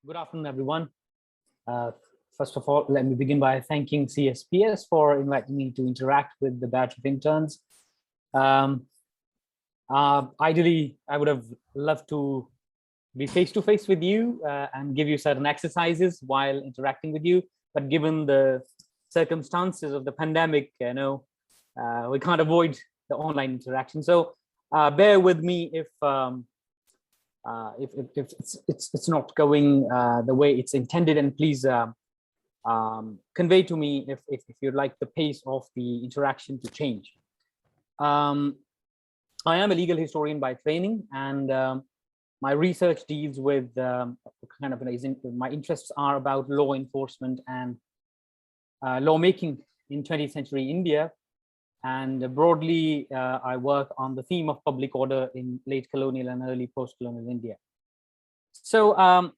Good afternoon, everyone. Uh, First of all, let me begin by thanking CSPS for inviting me to interact with the batch of interns. Ideally, I would have loved to be face-to-face with you and give you certain exercises while interacting with you. But given the circumstances of the pandemic, we can't avoid the online interaction. So bear with me if it's not going the way it's intended, and please convey to me if you'd like the pace of the interaction to change. I am a legal historian by training, and my research deals with my interests are about law enforcement and lawmaking in 20th century India. And broadly, I work on the theme of public order in late colonial and early post-colonial India. So,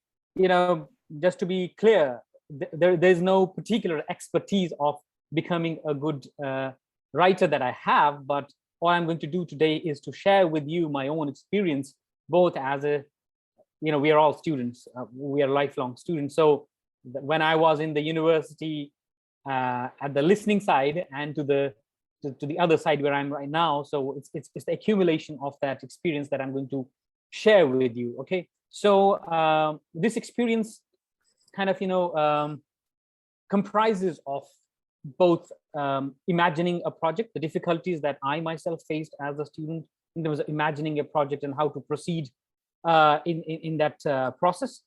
just to be clear, there's no particular expertise of becoming a good writer that I have, but all I'm going to do today is to share with you my own experience, both as we are all students, we are lifelong students. So when I was in the university at the listening side and to the other side where I'm right now, so it's the accumulation of that experience that I'm going to share with you. Okay, so this experience kind of comprises of both imagining a project, the difficulties that I myself faced as a student in terms of imagining a project and how to proceed in that process.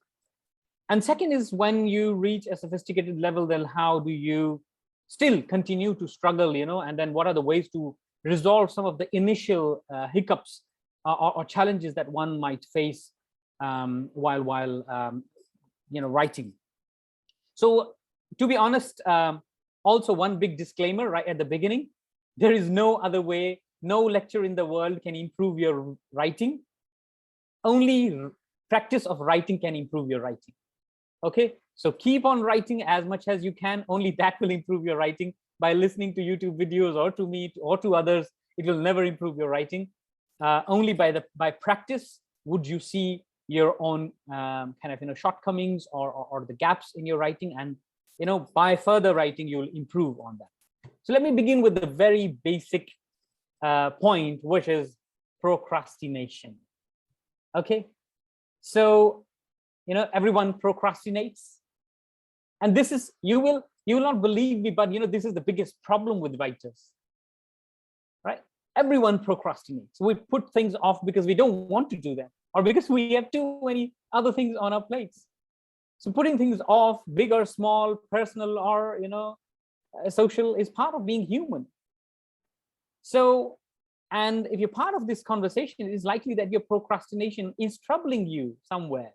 And second is, when you reach a sophisticated level, then how do you still continue to struggle, and then what are the ways to resolve some of the initial hiccups or challenges that one might face while writing. So to be honest, also one big disclaimer right at the beginning: there is no other way, no lecture in the world can improve your writing. Only practice of writing can improve your writing. Okay, so keep on writing as much as you can. Only that will improve your writing. By listening to YouTube videos or to me or to others, it will never improve your writing. Only by practice would you see your own shortcomings or the gaps in your writing, and by further writing you'll improve on that. So let me begin with the very basic point, which is procrastination. Okay, so everyone procrastinates, and this is, you will not believe me, but this is the biggest problem with writers, right? Everyone procrastinates. We put things off because we don't want to do them, or because we have too many other things on our plates. So putting things off, big or small, personal or social, is part of being human. So, and if you're part of this conversation, it is likely that your procrastination is troubling you somewhere,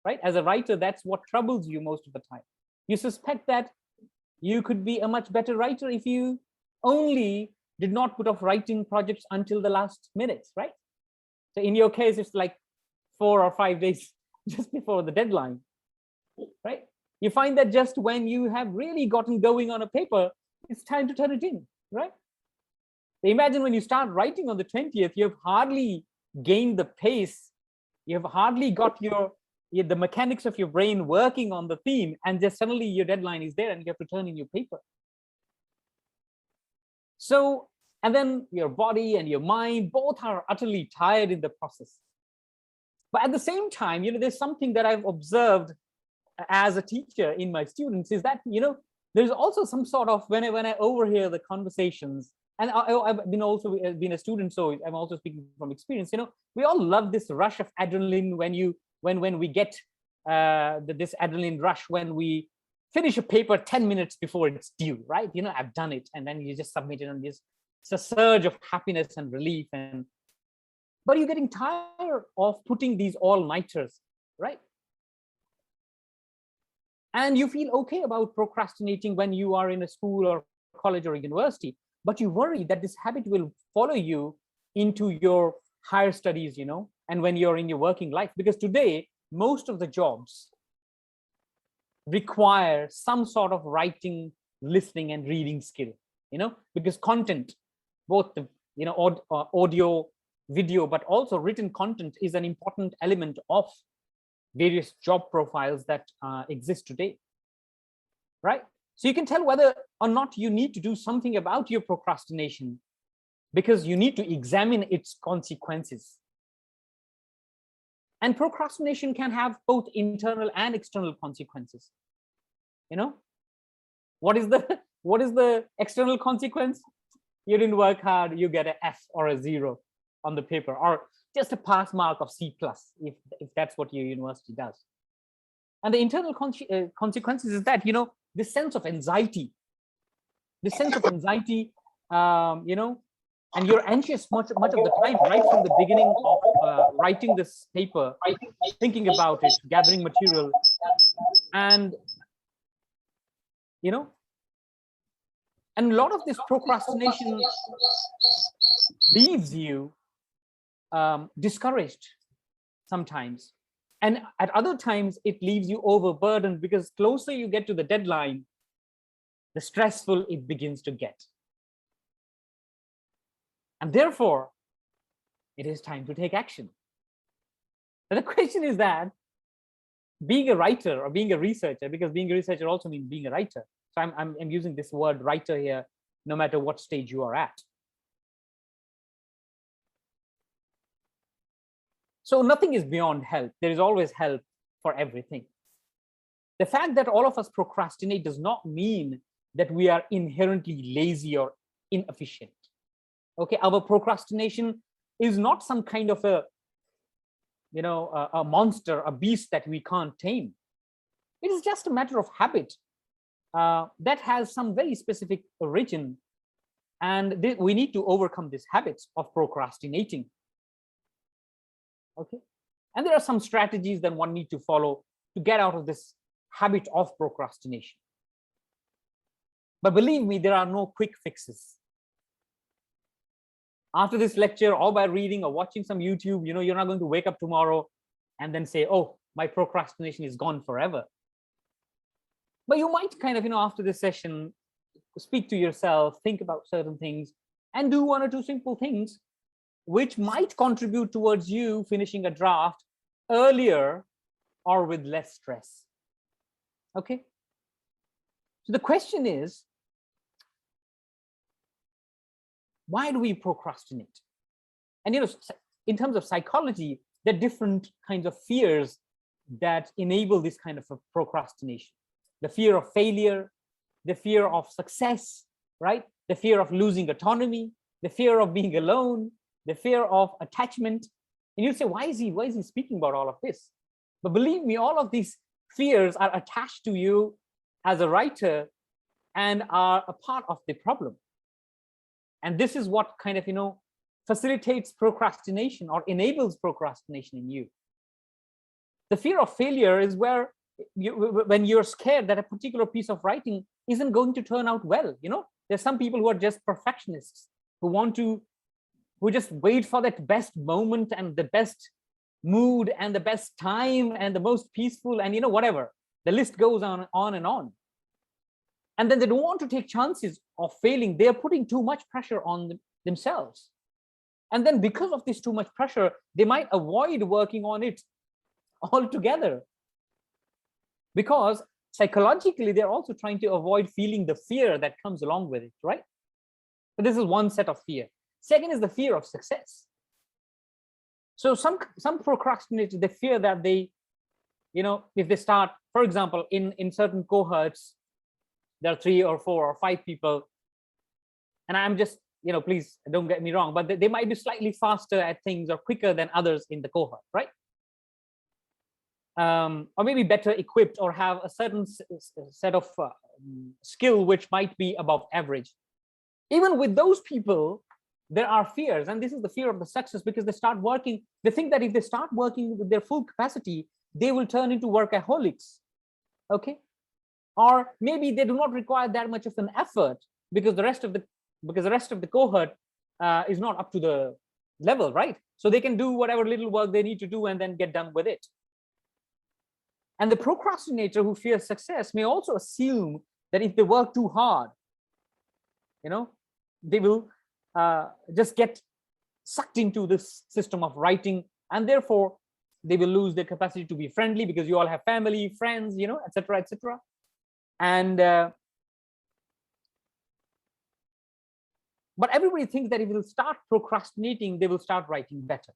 right? As a writer, that's what troubles you most of the time. You suspect that you could be a much better writer if you only did not put off writing projects until the last minute, right? So in your case, it's like 4 or 5 days just before the deadline, right? You find that just when you have really gotten going on a paper, it's time to turn it in, right? Imagine when you start writing on the 20th, you have hardly gained the pace, you have hardly got the mechanics of your brain working on the theme, and just suddenly your deadline is there and you have to turn in your paper. So, and then your body and your mind both are utterly tired in the process. But at the same time, there's something that I've observed as a teacher in my students, is that there's also some sort of, when I overhear the conversations, and I've been a student, so I'm also speaking from experience. We all love this rush of adrenaline when we get this adrenaline rush when we finish a paper 10 minutes before it's due, right? I've done it, and then you just submit it, and it's a surge of happiness and relief. But you're getting tired of putting these all-nighters, right? And you feel okay about procrastinating when you are in a school or college or university, but you worry that this habit will follow you into your higher studies, and when you're in your working life, because today most of the jobs require some sort of writing, listening, and reading skill, because content, both the audio, video, but also written content, is an important element of various job profiles that exist today, right? So you can tell whether or not you need to do something about your procrastination, because you need to examine its consequences. And procrastination can have both internal and external consequences. You know, what is the external consequence? You didn't work hard, you get an F or a 0 on the paper, or just a pass mark of C+, if that's what your university does. And the internal consequences is that, you know, this sense of anxiety, you know, and you're anxious much of the time, right from the beginning of writing this paper, thinking about it, gathering material, and, you know, and a lot of this procrastination leaves you discouraged sometimes. And at other times, it leaves you overburdened, because closer you get to the deadline, the stressful it begins to get. And therefore, it is time to take action. But the question is that being a writer or being a researcher, because being a researcher also means being a writer. So I'm using this word writer here, no matter what stage you are at. So nothing is beyond help. There is always help for everything. The fact that all of us procrastinate does not mean that we are inherently lazy or inefficient. Okay, our procrastination is not some kind of a, you know, a monster, a beast that we can't tame. It is just a matter of habit that has some very specific origin, and we need to overcome this habit of procrastinating. Okay, and there are some strategies that one needs to follow to get out of this habit of procrastination. But believe me, there are no quick fixes. After this lecture, or by reading or watching some YouTube, you know, you're not going to wake up tomorrow and then say, oh, my procrastination is gone forever. But you might kind of, you know, after this session, speak to yourself, think about certain things, and do 1 or 2 simple things which might contribute towards you finishing a draft earlier or with less stress. Okay. So the question is, why do we procrastinate? And, you know, in terms of psychology, there are different kinds of fears that enable this kind of a procrastination. The fear of failure, the fear of success, right? The fear of losing autonomy, the fear of being alone, the fear of attachment. And you say, why is he speaking about all of this? But believe me, all of these fears are attached to you as a writer and are a part of the problem. And this is what kind of, you know, facilitates procrastination or enables procrastination in you. The fear of failure is where when you're scared that a particular piece of writing isn't going to turn out well. You know, there's some people who are just perfectionists who just wait for that best moment and the best mood and the best time and the most peaceful, and, you know, whatever. The list goes on and on. And then they don't want to take chances of failing. They're putting too much pressure on themselves. And then because of this too much pressure, they might avoid working on it altogether. Because psychologically, they're also trying to avoid feeling the fear that comes along with it, right? So this is one set of fear. Second is the fear of success. So some procrastinators, they fear that they, you know, if they start, for example, in certain cohorts, there are 3 or 4 or 5 people, and I'm just, you know, please don't get me wrong, but they might be slightly faster at things or quicker than others in the cohort, right? Or maybe better equipped or have a certain set of skill which might be above average. Even with those people, there are fears, and this is the fear of the success, because they think that if they start working with their full capacity, they will turn into workaholics. Okay. Or maybe they do not require that much of an effort because the rest of the cohort is not up to the level, right? So they can do whatever little work they need to do and then get done with it. And the procrastinator who fears success may also assume that if they work too hard, you know, they will just get sucked into this system of writing, and therefore They will lose their capacity to be friendly because you all have family, friends, etc., etc. And but everybody thinks that if they will start procrastinating, they will start writing better.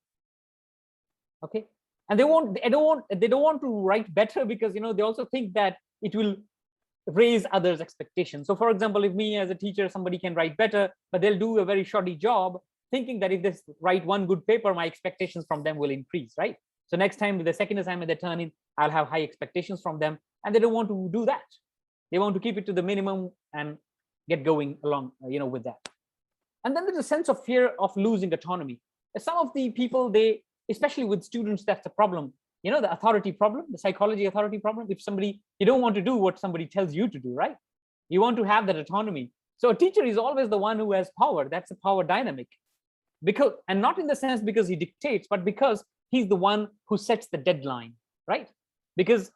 Okay, and they don't want to write better because they also think that it will raise others' expectations. So, for example, if me as a teacher, somebody can write better, but they'll do a very shoddy job, thinking that if they write one good paper, my expectations from them will increase, right? So next time, the second assignment they turn in, I'll have high expectations from them, and they don't want to do that. They want to keep it to the minimum and get going along, with that. And then there's a sense of fear of losing autonomy. Some of the people, especially with students, that's the problem. The authority problem, the psychology authority problem. If you don't want to do what somebody tells you to do, right? You want to have that autonomy. So a teacher is always the one who has power. That's a power dynamic. And not in the sense because he dictates, but because he's the one who sets the deadline, right? Because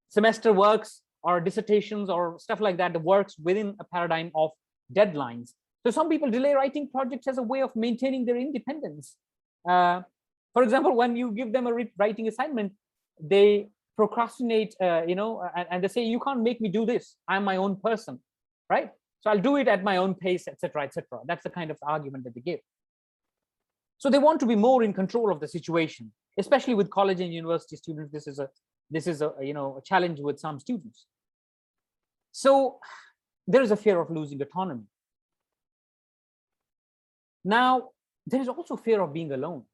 semester works or dissertations or stuff like that works within a paradigm of deadlines. So some people delay writing projects as a way of maintaining their independence. For example, when you give them a writing assignment, they procrastinate, and they say, you can't make me do this. I'm my own person, right? So I'll do it at my own pace, etc., etc. That's the kind of argument that they give. So they want to be more in control of the situation, especially with college and university students. This is a challenge with some students. So there is a fear of losing autonomy. Now, there is also fear of being alone,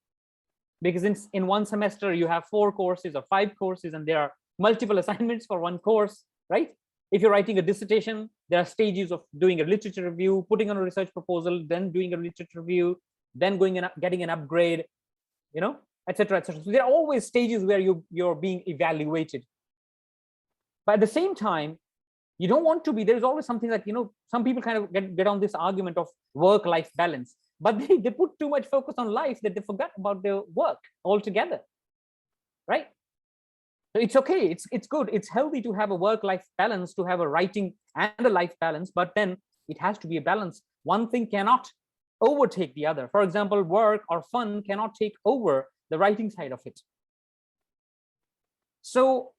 because in one semester you have 4 courses or 5 courses, and there are multiple assignments for one course, right? If you're writing a dissertation, there are stages of doing a literature review, putting on a research proposal, then doing a literature review, then going and getting an upgrade, etc., etc. So there are always stages where you're being evaluated. But at the same time, you don't want to be. There's always something like, some people kind of get on this argument of work-life balance, but they put too much focus on life that they forgot about their work altogether, right? So it's okay. It's good. It's healthy to have a work-life balance, to have a writing and a life balance, but then it has to be a balance. One thing cannot overtake the other. For example, work or fun cannot take over the writing side of it. So,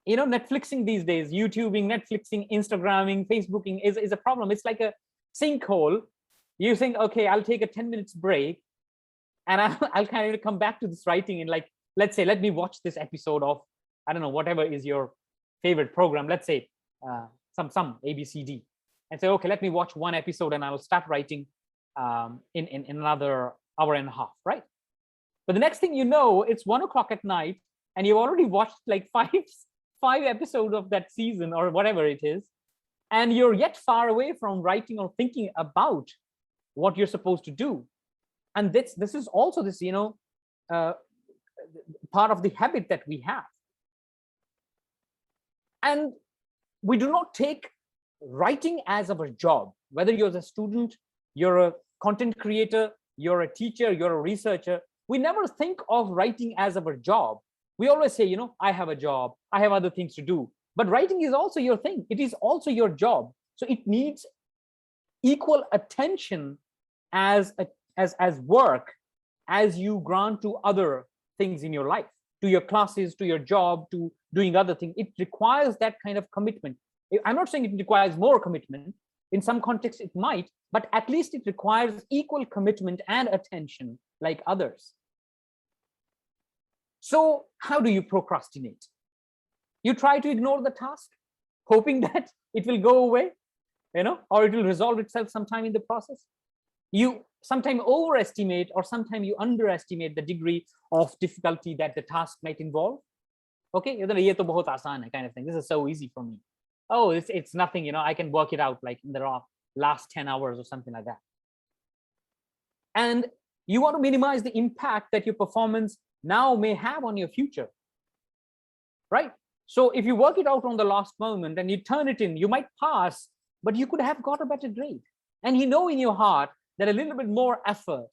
Netflixing these days, YouTubing, Netflixing, Instagramming, Facebooking is a problem. It's like a sinkhole. You think, okay, I'll take a 10 minutes break and I'll kind of come back to this writing in, like, let's say, let me watch this episode of, I don't know, whatever is your favorite program. Let's say some ABCD, and say, okay, let me watch one episode and I'll start writing in another hour and a half, right? But the next thing you know, it's 1 o'clock at night and you've already watched like five episodes of that season or whatever it is, and you're yet far away from writing or thinking about what you're supposed to do. And this is also this, part of the habit that we have. And we do not take writing as our job, whether you're a student, you're a content creator, you're a teacher, you're a researcher. We never think of writing as our job. We always say, I have a job, I have other things to do. But writing is also your thing. It is also your job. So it needs equal attention as work as you grant to other things in your life, to your classes, to your job, to doing other things. It requires that kind of commitment. I'm not saying it requires more commitment. In some contexts it might, but at least it requires equal commitment and attention like others. So how do you procrastinate? You try to ignore the task, hoping that it will go away, or it will resolve itself sometime in the process. You sometimes overestimate or sometimes you underestimate the degree of difficulty that the task might involve. Okay, ye to bahut aasan hai kind of thing. This is so easy for me. Oh, it's nothing, I can work it out like in the last 10 hours or something like that. And you want to minimize the impact that your performance now may have on your future, right? So if you work it out on the last moment and you turn it in, you might pass, but you could have got a better grade. And in your heart that a little bit more effort,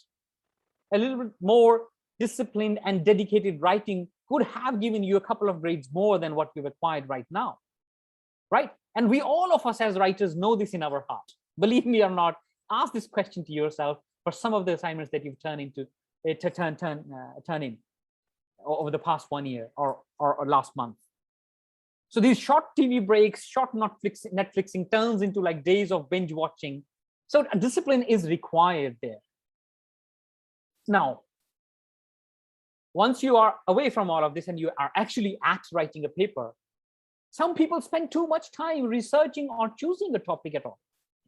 a little bit more disciplined and dedicated writing could have given you a couple of grades more than what you've acquired right now, right? And all of us as writers know this in our heart. Believe me or not, ask this question to yourself for some of the assignments that you've turned in. over the past 1 year or last month. So these short TV breaks, short Netflixing turns into like days of binge watching. So a discipline is required there. Now, once you are away from all of this and you are actually at writing a paper, some people spend too much time researching or choosing a topic at all.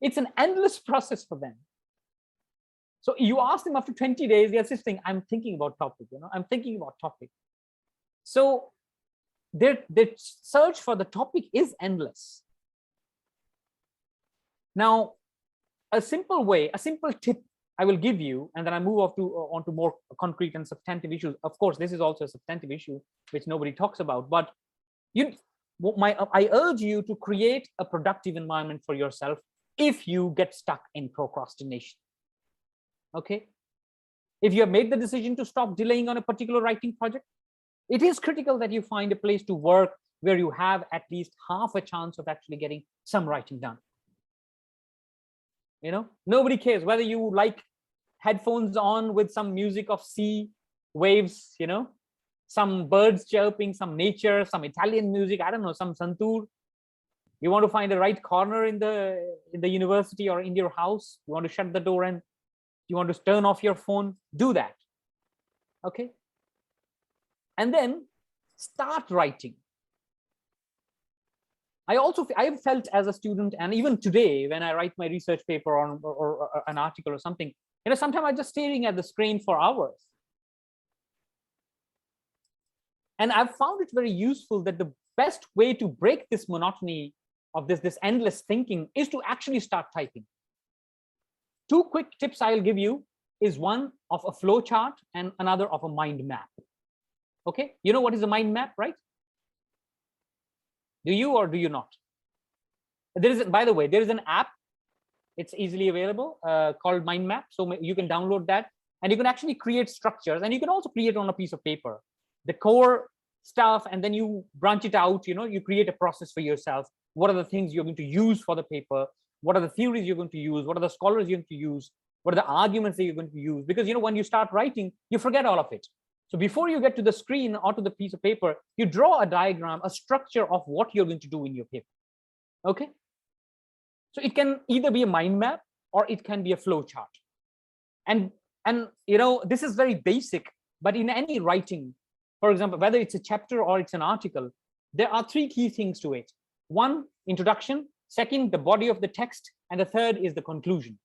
It's an endless process for them. So you ask them after 20 days, they're just saying, I'm thinking about topic, I'm thinking about topic. So their search for the topic is endless. Now, a simple tip I will give you, and then I move on to more concrete and substantive issues. Of course, this is also a substantive issue which nobody talks about, but I urge you to create a productive environment for yourself if you get stuck in procrastination. Okay, if you have made the decision to stop delaying on a particular writing project, it is critical that you find a place to work where you have at least half a chance of actually getting some writing done. Nobody cares whether you like headphones on with some music of sea waves, some birds chirping, some nature, some Italian music, I don't know, some santur. You want to find the right corner in the university or in your house. You want to shut the door and you want to turn off your phone, do that. Okay. And then start writing. I have felt as a student, and even today when I write my research paper or an article or something, sometimes I'm just staring at the screen for hours. And I've found it very useful that the best way to break this monotony of this endless thinking is to actually start typing. 2 quick tips I'll give you is one of a flow chart and another of a mind map. Okay, you know what is a mind map, right? Do you or do you not? By the way, there is an app. It's easily available called Mind Map. So you can download that and you can actually create structures, and you can also create on a piece of paper the core stuff, and then you branch it out. You create a process for yourself. What are the things you're going to use for the paper? What are the theories you're going to use? What are the scholars you're going to use? What are the arguments that you're going to use? Because when you start writing, you forget all of it. So before you get to the screen or to the piece of paper, you draw a diagram, a structure of what you're going to do in your paper. Okay. So it can either be a mind map or it can be a flow chart. And this is very basic, but in any writing, for example, whether it's a chapter or it's an article, there are 3 key things to it. 1, introduction. 2nd, the body of the text. And the 3rd is the conclusion.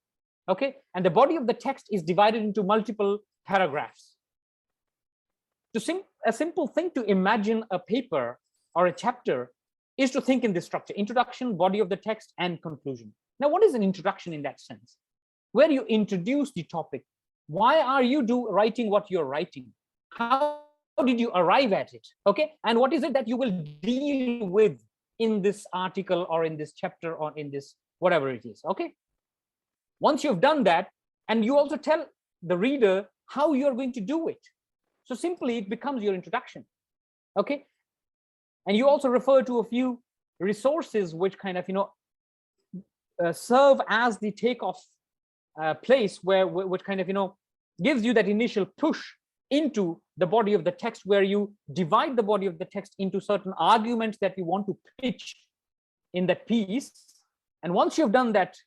Okay. And the body of the text is divided into multiple paragraphs. A simple thing to imagine a paper or a chapter is to think in this structure: introduction, body of the text, and conclusion. Now, what is an introduction in that sense? Where you introduce the topic. Why are you writing what you're writing? How did you arrive at it? Okay, and what is it that you will deal with in this article or in this chapter or in this whatever it is? Okay, once you've done that, and you also tell the reader how you're going to do it. So simply it becomes your introduction. Okay, and you also refer to a few resources which kind of serve as the takeoff place which kind of gives you that initial push into the body of the text, where you divide the body of the text into certain arguments that you want to pitch in that piece. And once you've done that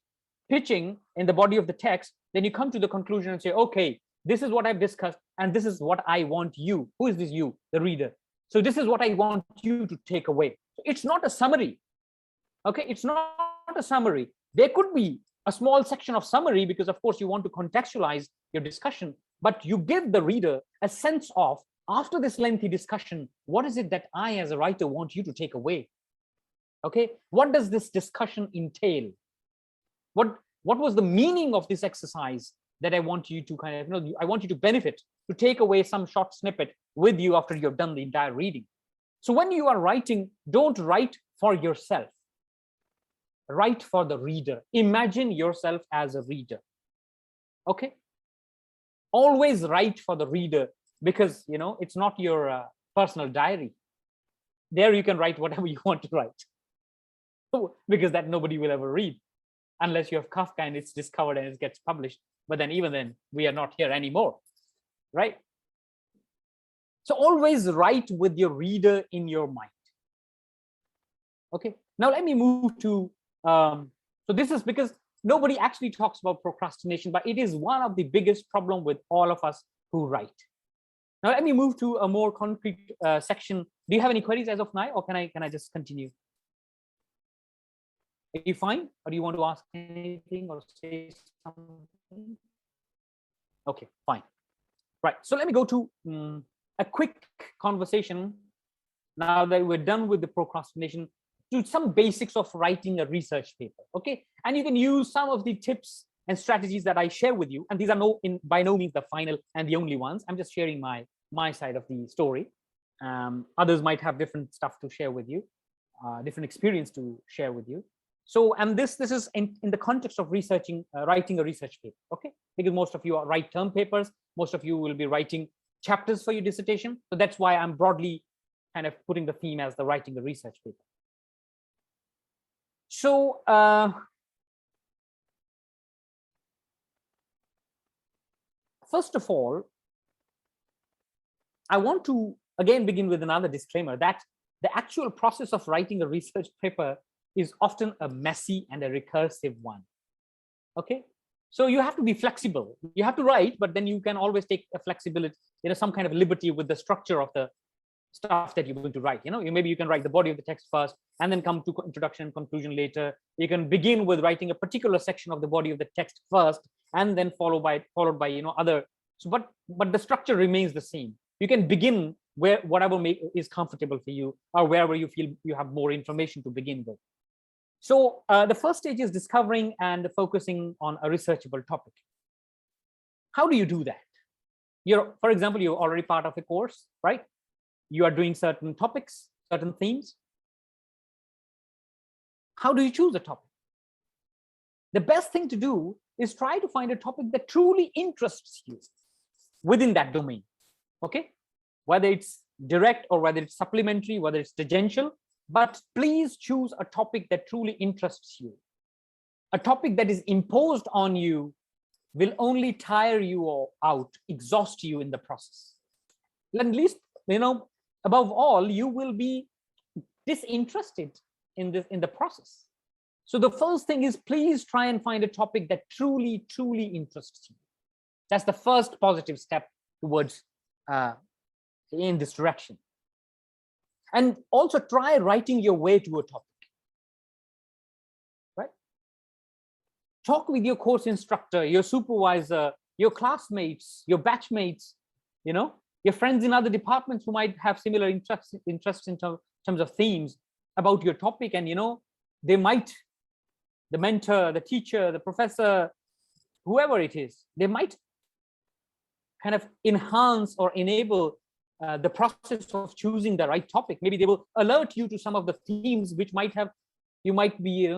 pitching in the body of the text, then you come to the conclusion and say, okay, this is what I've discussed, and this is what I want you. Who is this you? The reader. So this is what I want you to take away. It's not a summary. Okay, it's not a summary. There could be a small section of summary because, of course, you want to contextualize your discussion, but you give the reader a sense of, after this lengthy discussion, what is it that I, as a writer, want you to take away? Okay, what does this discussion entail? What was the meaning of this exercise that I want you to kind of, I want you to benefit, to take away some short snippet with you after you've done the entire reading. So when you are writing, don't write for yourself. Write for the reader. Imagine yourself as a reader. Okay? Always write for the reader, because, it's not your personal diary. There you can write whatever you want to write, because that nobody will ever read, unless you have Kafka and it's discovered and it gets published. But then even then, we are not here anymore, right? So always write with your reader in your mind. Okay, now let me move to, so this is because nobody actually talks about procrastination, but it is one of the biggest problem with all of us who write. Now let me move to a more concrete section. Do you have any queries as of now, or can I just continue? Are you fine, or do you want to ask anything or say something? Okay, fine. Right, so let me go to a quick conversation now that we're done with the procrastination, to some basics of writing a research paper. Okay, and you can use some of the tips and strategies that I share with you, and these are by no means the final and the only ones. I'm just sharing my side of the story. Others might have different stuff to share with you, different experience to share with you. So, and this is in the context of researching, writing a research paper. Okay, because most of you write term papers, most of you will be writing chapters for your dissertation. So that's why I'm broadly kind of putting the theme as the writing a research paper. So first of all, I want to again begin with another disclaimer that the actual process of writing a research paper is often a messy and a recursive one. Okay, so you have to be flexible. You have to write, but then you can always take a flexibility, some kind of liberty with the structure of the stuff that you're going to write. Maybe you can write the body of the text first and then come to introduction and conclusion later. You can begin with writing a particular section of the body of the text first and then followed by other. So but the structure remains the same. You can begin where whatever is comfortable for you, or wherever you feel you have more information to begin with. So the first stage is discovering and focusing on a researchable topic. How do you do that? For example, you're already part of a course, right? You are doing certain topics, certain themes. How do you choose a topic? The best thing to do is try to find a topic that truly interests you within that domain. Okay, whether it's direct or whether it's supplementary, whether it's tangential, but please choose a topic that truly interests you. A topic that is imposed on you will only tire you out, exhaust you in the process. At least, above all, you will be disinterested in the process. So the first thing is, please try and find a topic that truly, truly interests you. That's the first positive step towards in this direction. And also try writing your way to a topic. Right? Talk with your course instructor, your supervisor, your classmates, your batchmates, your friends in other departments who might have similar interests in terms of themes about your topic. And they might, the mentor, the teacher, the professor, whoever it is, they might kind of enhance or enable the process of choosing the right topic. Maybe they will alert you to some of the themes which you might be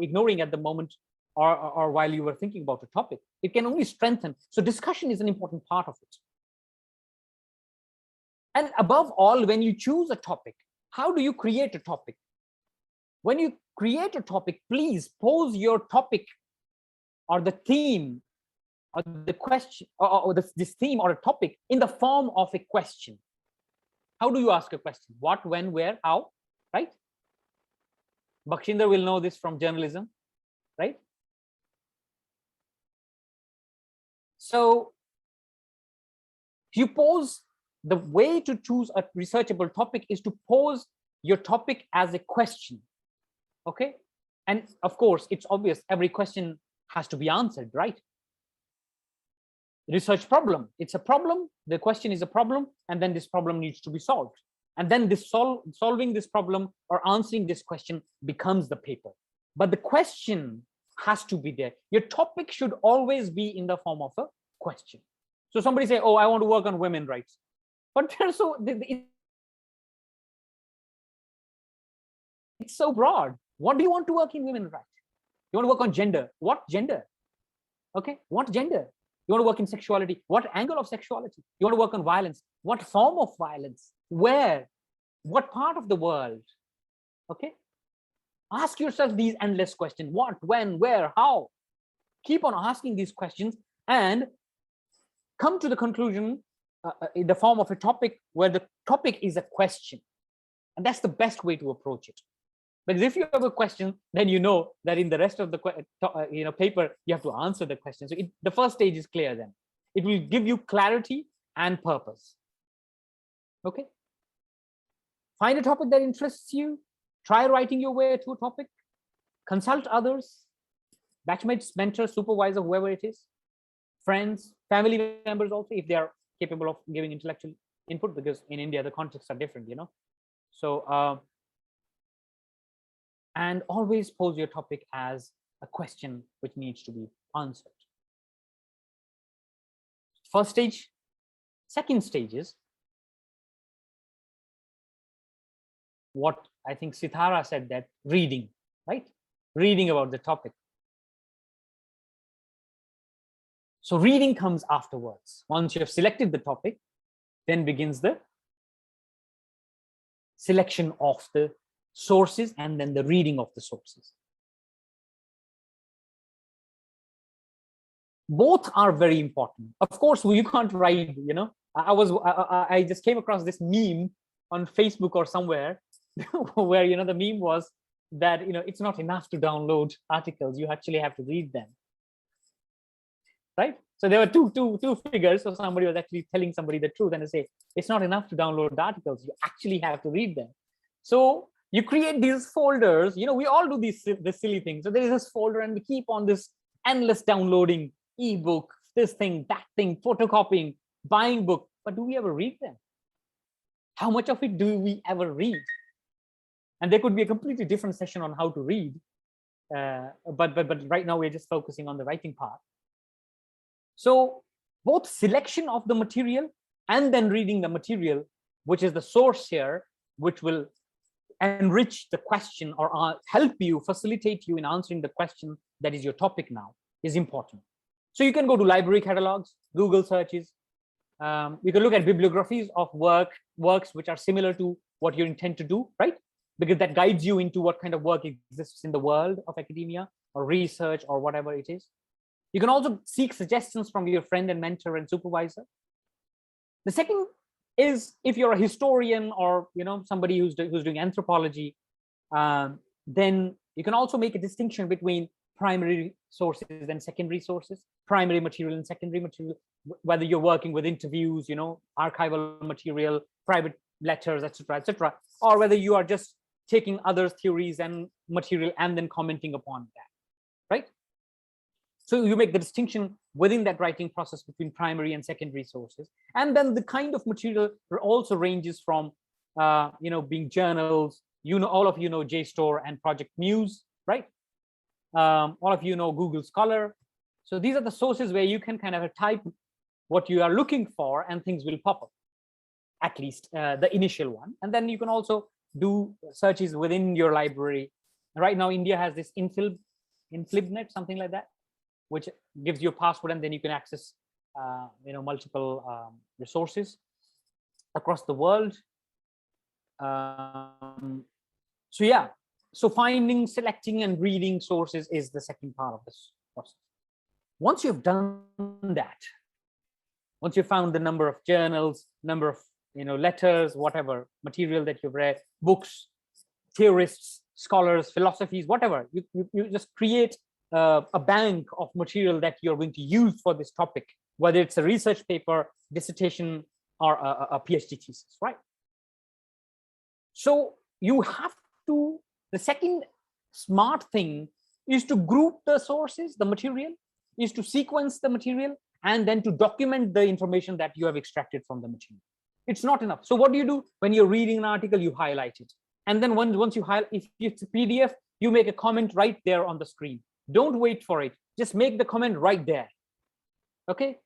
ignoring at the moment, or while you were thinking about the topic. It can only strengthen. So discussion is an important part of it. And above all, when you choose a topic, how do you create a topic? When you create a topic, please pose your topic or the theme or the question or this theme or a topic in the form of a question. How do you ask a question? What, when, where, how, right? Bakshinder will know this from journalism, right? So you pose, the way to choose a researchable topic is to pose your topic as a question. Okay, and of course it's obvious every question has to be answered, right? Research problem, it's a problem, the question is a problem, and then this problem needs to be solved, and then this solving this problem or answering this question becomes the paper. But the question has to be there. Your topic should always be in the form of a question. So somebody say, oh, I want to work on women rights, but it's so broad. What do you want to work in women's rights? You want to work on gender? What gender? Okay, what gender? You want to work in sexuality? What angle of sexuality? You want to work on violence? What form of violence? Where? What part of the world? Okay, ask yourself these endless questions. What, when, where, how? Keep on asking these questions and come to the conclusion in the form of a topic where the topic is a question. And that's the best way to approach it. But if you have a question, then you know that in the rest of the paper, you have to answer the question. So the first stage is clear then. It will give you clarity and purpose. Okay. Find a topic that interests you. Try writing your way to a topic. Consult others, batchmates, mentors, supervisor, whoever it is, friends, family members also, if they are capable of giving intellectual input, because in India, the contexts are different, you know. So, and always pose your topic as a question which needs to be answered. First stage. Second stage is what I think Sithara said, that reading, right? Reading about the topic. So reading comes afterwards. Once you have selected the topic, then begins the selection of the sources and then the reading of the sources. Both are very important. Of course, you can't write, you know, I just came across this meme on Facebook or somewhere where, you know, the meme was that, you know, it's not enough to download articles, you actually have to read them. Right? So there were two figures. So somebody was actually telling somebody the truth and they say, it's not enough to download the articles, you actually have to read them. So you create these folders, you know, we all do these silly things. So there is this folder and we keep on this endless downloading, ebook, this thing, that thing, photocopying, buying book. But do we ever read them? How much of it do we ever read? And there could be a completely different session on how to read. But right now we're just focusing on the writing part. So both selection of the material and then reading the material, which is the source here, which will enrich the question or help you, facilitate you in answering the question that is your topic now, is important. So you can go to library catalogs, Google searches. You can look at bibliographies of works which are similar to what you intend to do, right? Because that guides you into what kind of work exists in the world of academia or research or whatever it is. You can also seek suggestions from your friend and mentor and supervisor. The second is, if you're a historian or, you know, somebody who's doing anthropology, then you can also make a distinction between primary sources and secondary sources, primary material and secondary material, whether you're working with interviews, you know, archival material, private letters, etc., or whether you are just taking other theories and material and then commenting upon that, right? So you make the distinction within that writing process between primary and secondary sources. And then the kind of material also ranges from, you know, being journals, you know, all of you know JSTOR and Project Muse, right? All of you know Google Scholar. So these are the sources where you can kind of type what you are looking for and things will pop up, at least the initial one. And then you can also do searches within your library. Right now, India has this InflibNet, something like that, which gives you a password and then you can access, you know, multiple resources across the world. So yeah, so finding, selecting, and reading sources is the second part of this process. Once you've done that, once you've found the number of journals, number of, you know, letters, whatever material that you've read, books, theorists, scholars, philosophies, whatever, you just create a bank of material that you're going to use for this topic, whether it's a research paper, dissertation, or a PhD thesis, right? So you have to, the second smart thing is to group the sources, the material, is to sequence the material, and then to document the information that you have extracted from the material. It's not enough. So what do you do when you're reading an article? You highlight it. And then once you highlight, if it's a PDF, you make a comment right there on the screen. Don't wait for it. Just make the comment right there. Okay?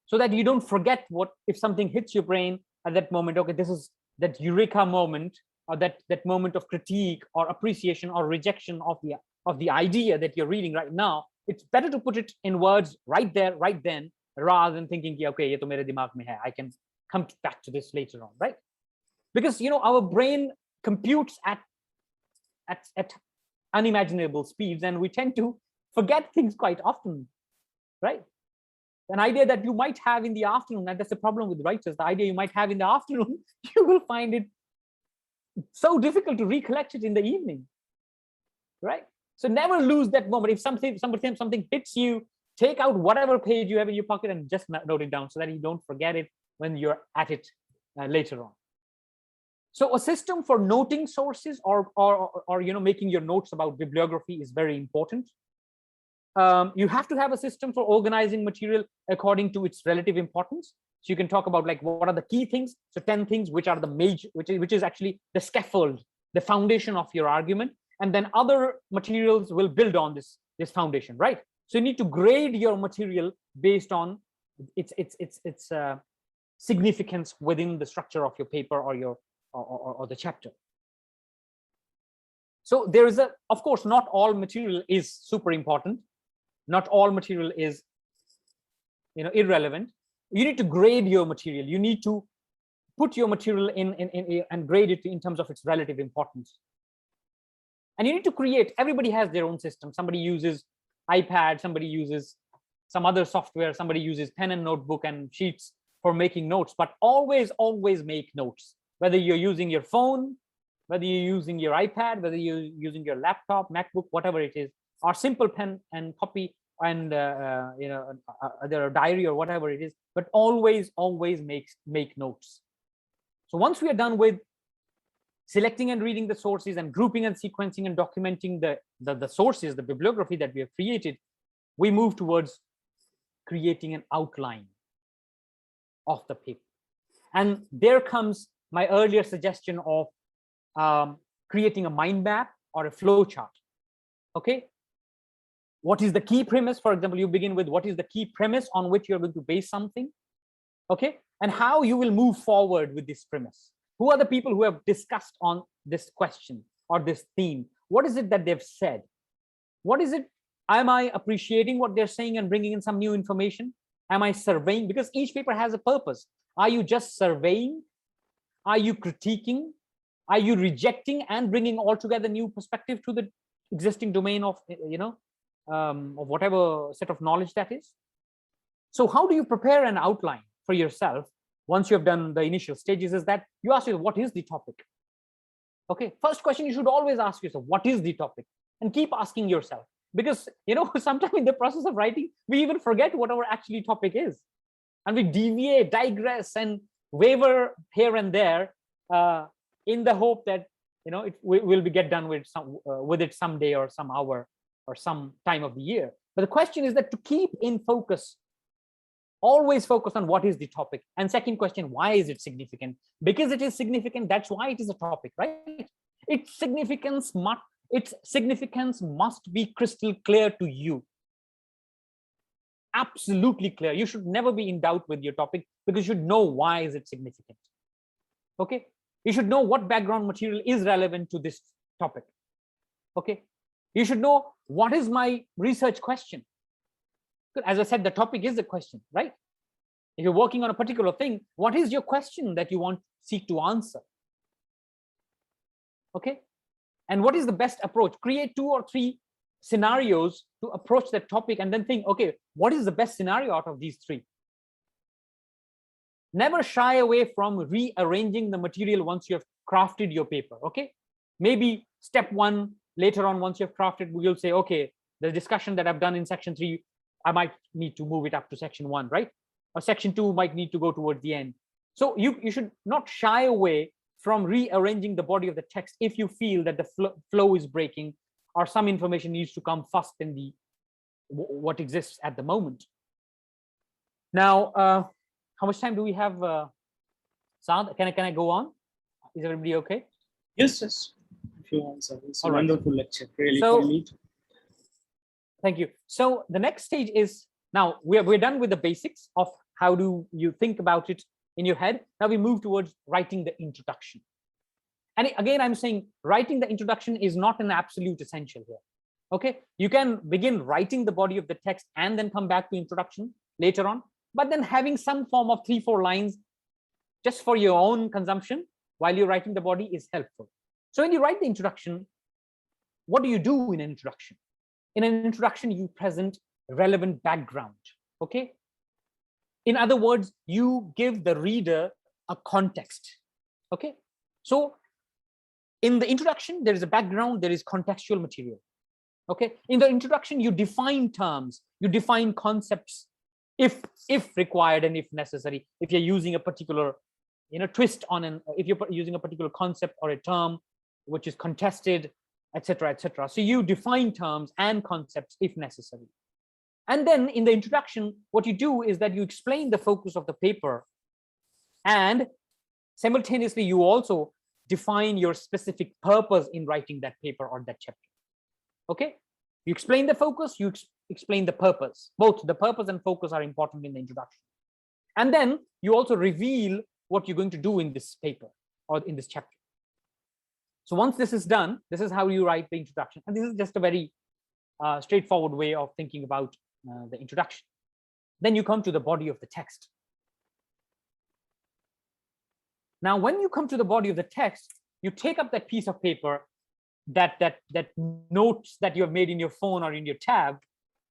So that you don't forget what, if something hits your brain at that moment, okay, this is that eureka moment, or that moment of critique or appreciation or rejection of the idea that you're reading right now. It's better to put it in words right there, right then, rather than thinking, okay, ye to mere dimag mein hai, I can come back to this later on, right? Because, you know, our brain computes at unimaginable speeds, and we tend to forget things quite often, right? an idea that you might have in the afternoon, and that's the problem with writers, the idea you might have in the afternoon, you will find it so difficult to recollect it in the evening, right? So never lose that moment. If something hits you, take out whatever page you have in your pocket and just note it down so that you don't forget it when you're at it later on. So a system for noting sources or making your notes about bibliography is very important. You have to have a system for organizing material according to its relative importance. So you can talk about like what are the key things. So 10 things which are the major, which is actually the scaffold, the foundation of your argument, and then other materials will build on this foundation, right? So you need to grade your material based on its significance within the structure of your paper or your or the chapter. So there is of course, not all material is super important. Not all material is irrelevant. You need to grade your material. You need to put your material in and grade it in terms of its relative importance. And you need to create, everybody has their own system. Somebody uses iPad, somebody uses some other software, somebody uses pen and notebook and sheets for making notes, but always make notes. Whether you're using your phone, whether you're using your iPad, whether you're using your laptop, MacBook, whatever it is, or simple pen and copy and their diary or whatever it is, but always make notes. So once we are done with selecting and reading the sources and grouping and sequencing and documenting the sources, the bibliography that we have created, we move towards creating an outline of the paper. And there comes my earlier suggestion of creating a mind map or a flow chart. Okay, what is the key premise? For example, you begin with what is the key premise on which you're going to base something, okay, and how you will move forward with this premise. Who are the people who have discussed on this question or this theme? What is it that they've said? What is it? Am I appreciating what they're saying and bringing in some new information? Am I surveying? Because each paper has a purpose. Are you just surveying? Are you critiquing? Are you rejecting and bringing altogether new perspective to the existing domain of of whatever set of knowledge that is? So how do you prepare an outline for yourself once you have done the initial stages? Is that you ask yourself, what is the topic? Okay, first question you should always ask yourself, what is the topic? And keep asking yourself, because sometimes in the process of writing we even forget what our actually topic is, and we deviate, digress, and waver here and there in the hope that it will be get done with it someday or some hour or some time of the year. But the question is that to keep in focus, always focus on what is the topic. And second question, why is it significant? Because it is significant, that's why it is a topic, right? Its significance must be crystal clear to you. Absolutely clear. You should never be in doubt with your topic, because you should know why is it significant. Okay, you should know what background material is relevant to this topic. Okay, you should know what is my research question. As I said, the topic is the question, right? If you're working on a particular thing, what is your question that you seek to answer? Okay, and what is the best approach? Create 2 or 3 scenarios to approach that topic, and then think, okay, what is the best scenario out of these 3? Never shy away from rearranging the material once you have crafted your paper. Okay, maybe step 1 later on, once you have crafted, you'll say, okay, the discussion that I've done in section 3, I might need to move it up to section 1, right? Or section 2 might need to go towards the end. So you should not shy away from rearranging the body of the text if you feel that the flow is breaking, or some information needs to come first in what exists at the moment. Now, how much time do we have, Saad? Can I go on? Is everybody okay? Yes. If you want, sir. It's a wonderful lecture. Really, thank you. So the next stage is, now we're done with the basics of how do you think about it in your head. Now we move towards writing the introduction. And again, I'm saying writing the introduction is not an absolute essential here. Okay, you can begin writing the body of the text and then come back to introduction later on, but then having some form of 3-4 lines just for your own consumption while you're writing the body is helpful. So when you write the introduction, what do you do in an introduction? In an introduction, you present relevant background. Okay, In other words, you give the reader a context. Okay, so in the introduction, there is a background, there is contextual material. Okay, in the introduction, you define terms, you define concepts, if required and if necessary. If you're using a particular, twist on if you're using a particular concept or a term which is contested, etc., etc. So you define terms and concepts if necessary. And then in the introduction, what you do is that you explain the focus of the paper, and simultaneously you also define your specific purpose in writing that paper or that chapter. Okay, you explain the focus, you explain the purpose. Both the purpose and focus are important in the introduction. And then you also reveal what you're going to do in this paper or in this chapter. So once this is done, this is how you write the introduction. And this is just a very straightforward way of thinking about the introduction. Then you come to the body of the text. Now, when you come to the body of the text, you take up that piece of paper, that notes that you have made in your phone or in your tab,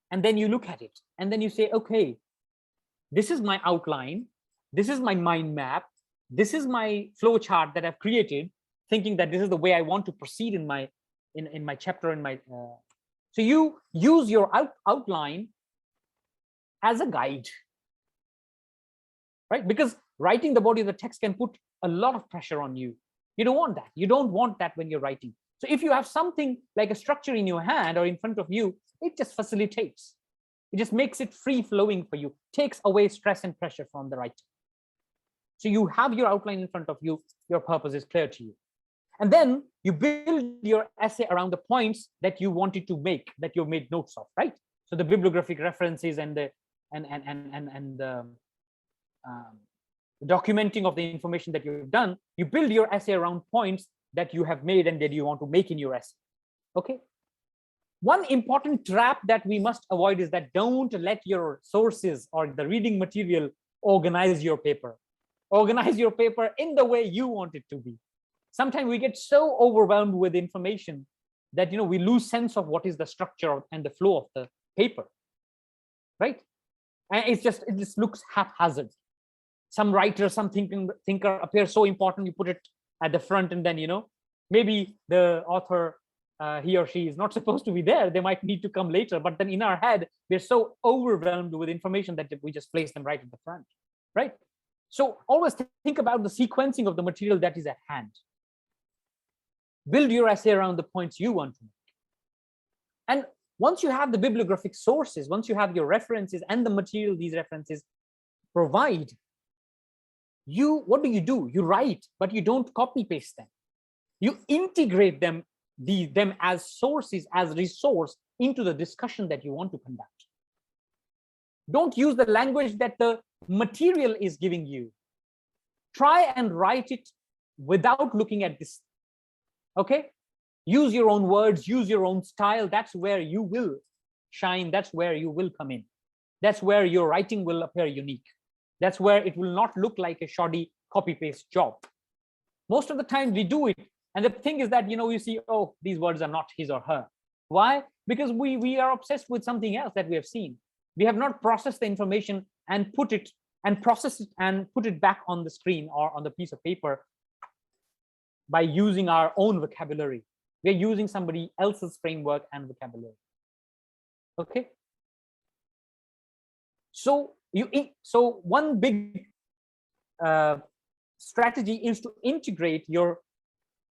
and then you look at it, and then you say, okay, this is my outline, this is my mind map, this is my flow chart that I've created, thinking that this is the way I want to proceed in my chapter, in my so you use your outline as a guide, right? Because writing the body of the text can put a lot of pressure on you. You don't want that. You don't want that when you're writing. So if you have something like a structure in your hand or in front of you, it just facilitates. It just makes it free flowing for you, takes away stress and pressure from the writing. So you have your outline in front of you, your purpose is clear to you. And then you build your essay around the points that you wanted to make, that you've made notes of, right? So the bibliographic references and the documenting of the information that you've done, you build your essay around points that you have made and that you want to make in your essay. Okay. One important trap that we must avoid is that don't let your sources or the reading material organize your paper. Organize your paper in the way you want it to be. Sometimes we get so overwhelmed with information that we lose sense of what is the structure and the flow of the paper, right? And it just looks haphazard. Some writer, some thinker appears so important, you put it at the front, and then maybe the author, he or she is not supposed to be there. They might need to come later, but then in our head we're so overwhelmed with information that we just place them right at the front, right? So always think about the sequencing of the material that is at hand. Build your essay around the points you want to make. And once you have the bibliographic sources, once you have your references and the material these references provide, what do? You write, but you don't copy paste them. You integrate them as sources, as resource into the discussion that you want to conduct. Don't use the language that the material is giving you. Try and write it without looking at this. Okay, use your own words, use your own style. That's where you will shine. That's where you will come in. That's where your writing will appear unique. That's where it will not look like a shoddy copy paste job. Most of the time we do it, and the thing is that you see, oh, these words are not his or her. Why? Because we are obsessed with something else that we have seen. We have not processed the information and put it back on the screen or on the piece of paper by using our own vocabulary. We're using somebody else's framework and vocabulary. Okay. So one big strategy is to integrate your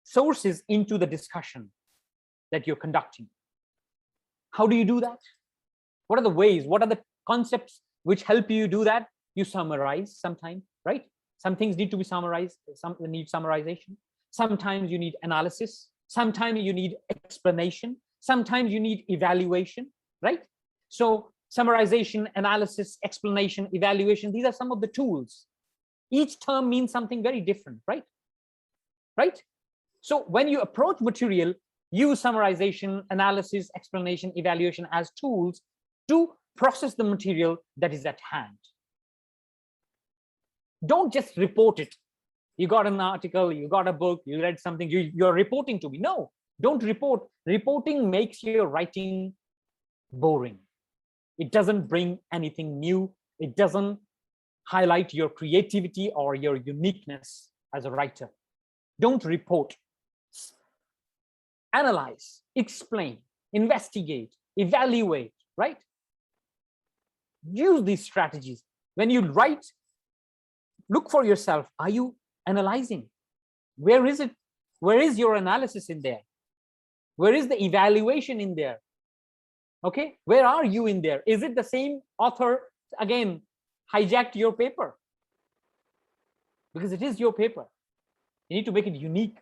sources into the discussion that you're conducting. How do you do that? What are the ways? What are the concepts which help you do that? You summarize sometimes, right? Some things need to be summarized. Some need summarization. Sometimes you need analysis. Sometimes you need explanation. Sometimes you need evaluation, right? So summarization, analysis, explanation, evaluation, these are some of the tools. Each term means something very different, right? Right? So when you approach material, use summarization, analysis, explanation, evaluation as tools to process the material that is at hand. Don't just report it. You got an article, you got a book, you read something, you're reporting to me. No, don't report. Reporting makes your writing boring. It doesn't bring anything new. It doesn't highlight your creativity or your uniqueness as a writer. Don't report. Analyze, explain, investigate, evaluate, right? Use these strategies. When you write, look for yourself. Are you analyzing? Where is it? Where is your analysis in there? Where is the evaluation in there? Okay, where are you in there? Is it the same author, again, hijacked your paper? Because it is your paper. You need to make it unique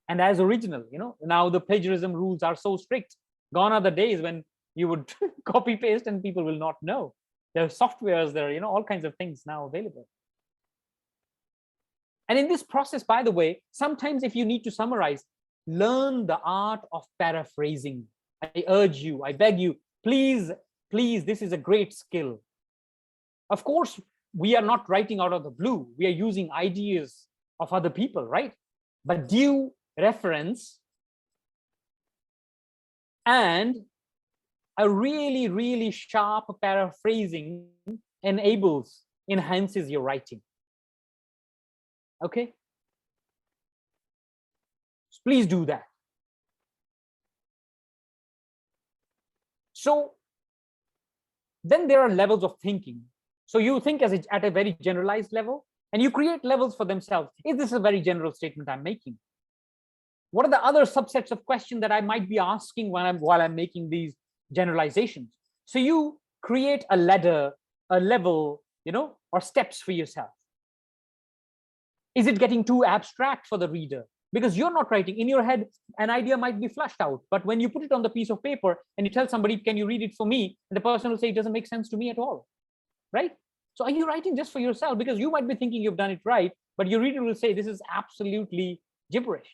and as original. Now the plagiarism rules are so strict. Gone are the days when you would copy paste and people will not know. There are softwares, there are all kinds of things now available. And in this process, by the way, sometimes if you need to summarize, learn the art of paraphrasing. I urge you, I beg you, please, this is a great skill. Of course, we are not writing out of the blue. We are using ideas of other people, right? But due reference and a really, really sharp paraphrasing enhances your writing. Okay? So please do that. So then there are levels of thinking. So you think at a very generalized level, and you create levels for themselves. Is this a very general statement I'm making? What are the other subsets of questions that I might be asking while I'm making these generalizations? So you create a ladder, a level, or steps for yourself. Is it getting too abstract for the reader? Because you're not writing in your head, an idea might be flushed out, but when you put it on the piece of paper and you tell somebody, can you read it for me? And the person will say, it doesn't make sense to me at all, right? So are you writing just for yourself? Because you might be thinking you've done it right, but your reader will say, this is absolutely gibberish.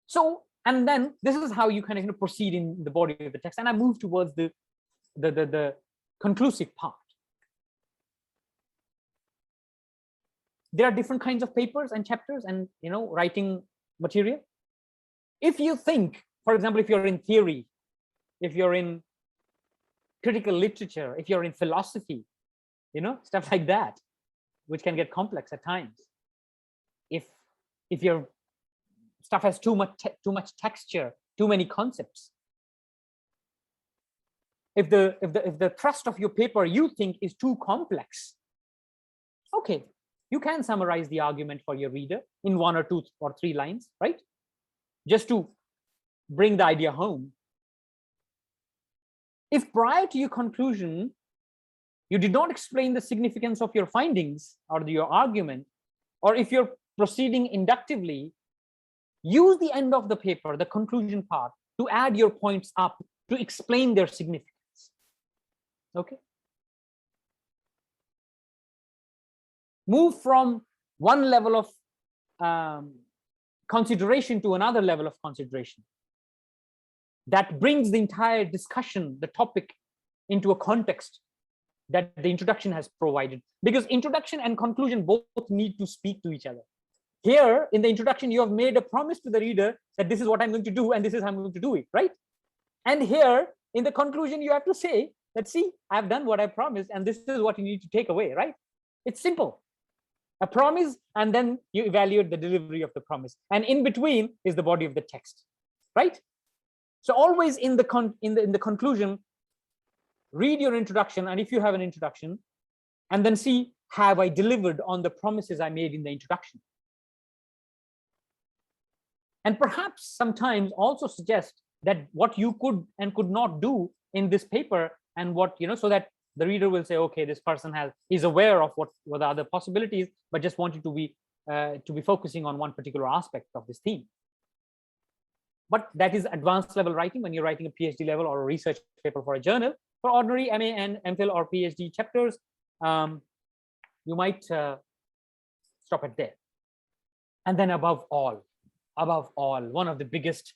So, and then this is how you kind of proceed in the body of the text. And I move towards the conclusive part. There are different kinds of papers and chapters and writing material. If you think, for example, if you're in theory, if you're in critical literature, if you're in philosophy, stuff like that, which can get complex at times. If your stuff has too much texture, too many concepts. If the thrust of your paper you think is too complex, okay, you can summarize the argument for your reader in 1 or 2 or 3 lines, right? Just to bring the idea home. If prior to your conclusion, you did not explain the significance of your findings or your argument, or if you're proceeding inductively, use the end of the paper, the conclusion part, to add your points up, to explain their significance. Okay? Move from one level of consideration to another level of consideration. That brings the entire discussion, the topic, into a context that the introduction has provided. Because introduction and conclusion both need to speak to each other. Here, in the introduction, you have made a promise to the reader that this is what I'm going to do and this is how I'm going to do it, right? And here, in the conclusion, you have to say that, see, I've done what I promised and this is what you need to take away, right? It's simple. A promise, and then you evaluate the delivery of the promise. And in between is the body of the text, right? So always in the conclusion, read your introduction, and if you have an introduction, and then see, have I delivered on the promises I made in the introduction? And perhaps sometimes also suggest that what you could and could not do in this paper, and what, so that the reader will say, okay, this person is aware of what the other possibilities, but just wanted to be focusing on one particular aspect of this theme. But that is advanced level writing when you're writing a PhD level or a research paper for a journal. For ordinary MA and M.Phil or PhD chapters, you might stop it there. And then above all, one of the biggest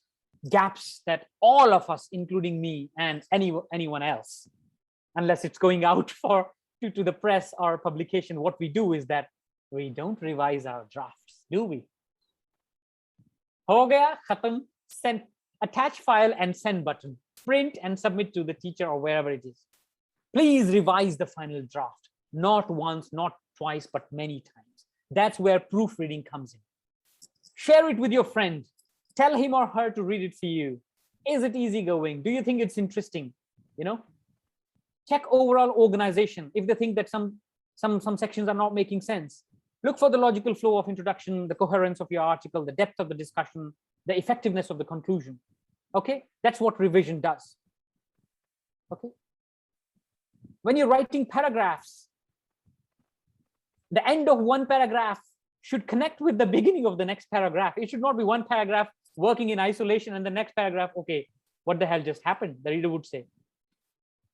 gaps that all of us, including me and anyone else, unless it's going out to the press or publication, what we do is that we don't revise our drafts, do we? Ho gaya, khatam, send, attach file and send button, print and submit to the teacher or wherever it is. Please revise the final draft, not once, not twice, but many times. That's where proofreading comes in. Share it with your friend. Tell him or her to read it for you. Is it easygoing? Do you think it's interesting? You know, check overall organization. If they think that some sections are not making sense, look for the logical flow of introduction, the coherence of your article, the depth of the discussion, the effectiveness of the conclusion. Okay, that's what revision does. Okay, when you're writing paragraphs, the end of one paragraph should connect with the beginning of the next paragraph. It should not be one paragraph working in isolation and the next paragraph, okay, what the hell just happened? The reader would say,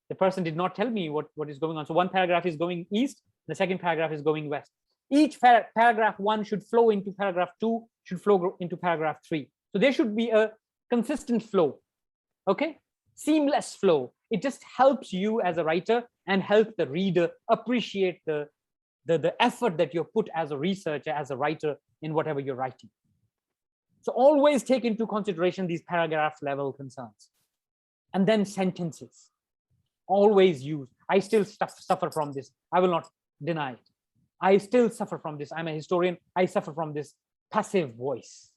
the person did not tell me what is going on. So one paragraph is going east, the second paragraph is going west. Each paragraph 1 should flow into paragraph 2, should flow into paragraph 3. So there should be a consistent flow, okay? Seamless flow. It just helps you as a writer and help the reader appreciate the effort that you put as a researcher, as a writer in whatever you're writing. So always take into consideration these paragraph level concerns. And then sentences. Always use. I still suffer from this. I will not deny it. I still suffer from this. I'm a historian. I suffer from this passive voice.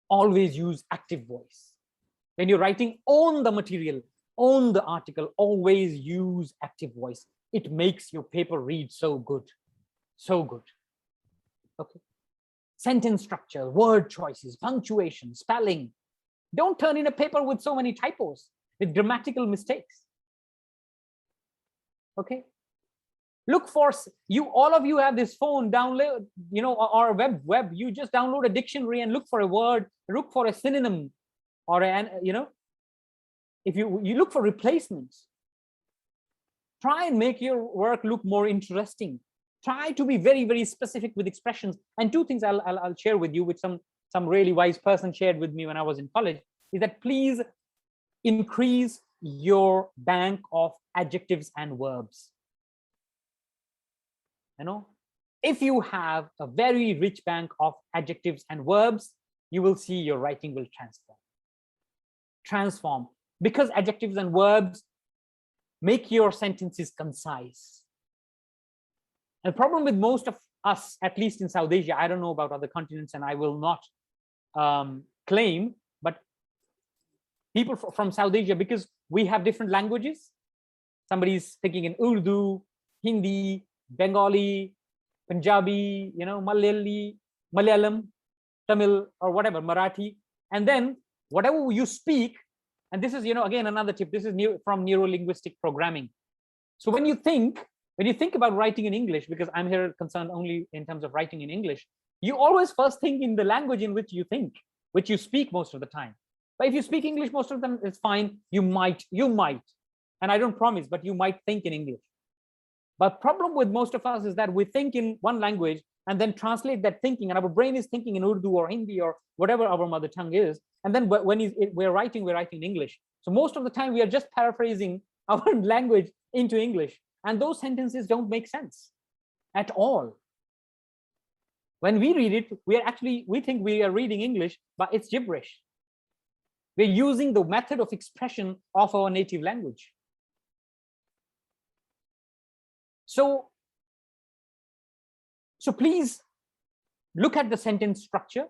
Always use active voice. When you're writing, own the material, own the article, always use active voice. It makes your paper read so good, so good. Okay. Sentence structure, word choices, punctuation, spelling. Don't turn in a paper with so many typos, with grammatical mistakes. Okay. Look for you. All of you have this phone download, you know, or web. You just download a dictionary and look for a word, look for a synonym, or an, you know, if you look for replacements. Try and make your work look more interesting. Try to be very, very specific with expressions. And two things I'll share with you, which some really wise person shared with me when I was in college, is that please increase your bank of adjectives and verbs. You know, if you have a very rich bank of adjectives and verbs, you will see your writing will transform. Because adjectives and verbs make your sentences concise. The problem with most of us, at least in South Asia, I don't know about other continents, and I will not claim, but people from South Asia, because we have different languages. Somebody's speaking in Urdu, Hindi, Bengali, Punjabi, you know, Malayalam, Tamil, or whatever, Marathi. And then whatever you speak, and this is, you know, again, another tip, this is from neuro-linguistic programming. So when you think about writing in English, because I'm here concerned only in terms of writing in English, you always first think in the language in which you think, which you speak most of the time. But if you speak English most of them, it's fine. You might, and I don't promise, but you might think in English. But problem with most of us is that we think in one language and then translate that thinking, and our brain is thinking in Urdu or Hindi or whatever our mother tongue is. And then when we're writing in English. So most of the time we are just paraphrasing our language into English. And those sentences don't make sense at all. When we read it, we think we are reading English, but it's gibberish. We're using the method of expression of our native language. So please look at the sentence structure,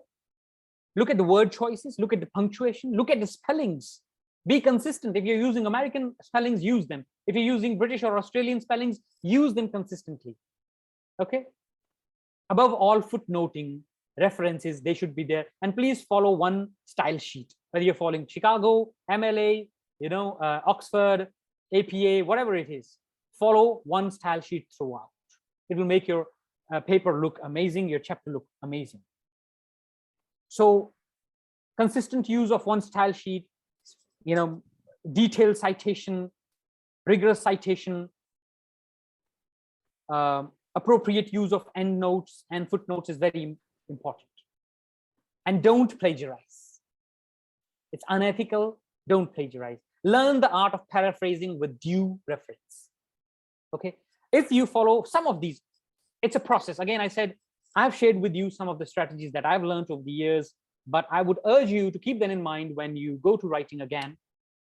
look at the word choices, look at the punctuation, look at the spellings. Be consistent. If you're using American spellings, use them. If you're using British or Australian spellings, use them consistently. Okay. Above all, footnoting, references, they should be there. And please follow one style sheet, whether you're following Chicago, MLA, you know, Oxford, APA, whatever it is. Follow one style sheet throughout. It will make your paper look amazing, your chapter look amazing. So consistent use of one style sheet, you know, detailed citation, rigorous citation, appropriate use of endnotes and footnotes is very important. And don't plagiarize. It's unethical. Don't plagiarize. Learn the art of paraphrasing with due reference. Okay. If you follow some of these, it's a process. Again, I said, I've shared with you some of the strategies that I've learned over the years, but I would urge you to keep them in mind when you go to writing again.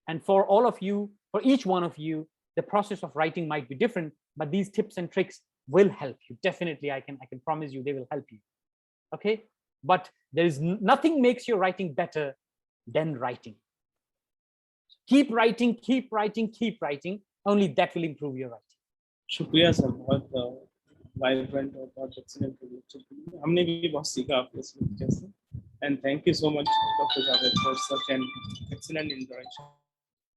And for all of you, For each one of you, the process of writing might be different, but these tips and tricks will help you. Definitely, I can promise you they will help you. Okay, but there is nothing makes your writing better than writing. Keep writing, keep writing, keep writing. Only that will improve your writing. शुक्रिया sir, बहुत vibrant और बहुत excellent lecture. हमने भी बहुत सीखा आपके इस लेक्चर से, and thank you so much doctor Javed for such an excellent interaction.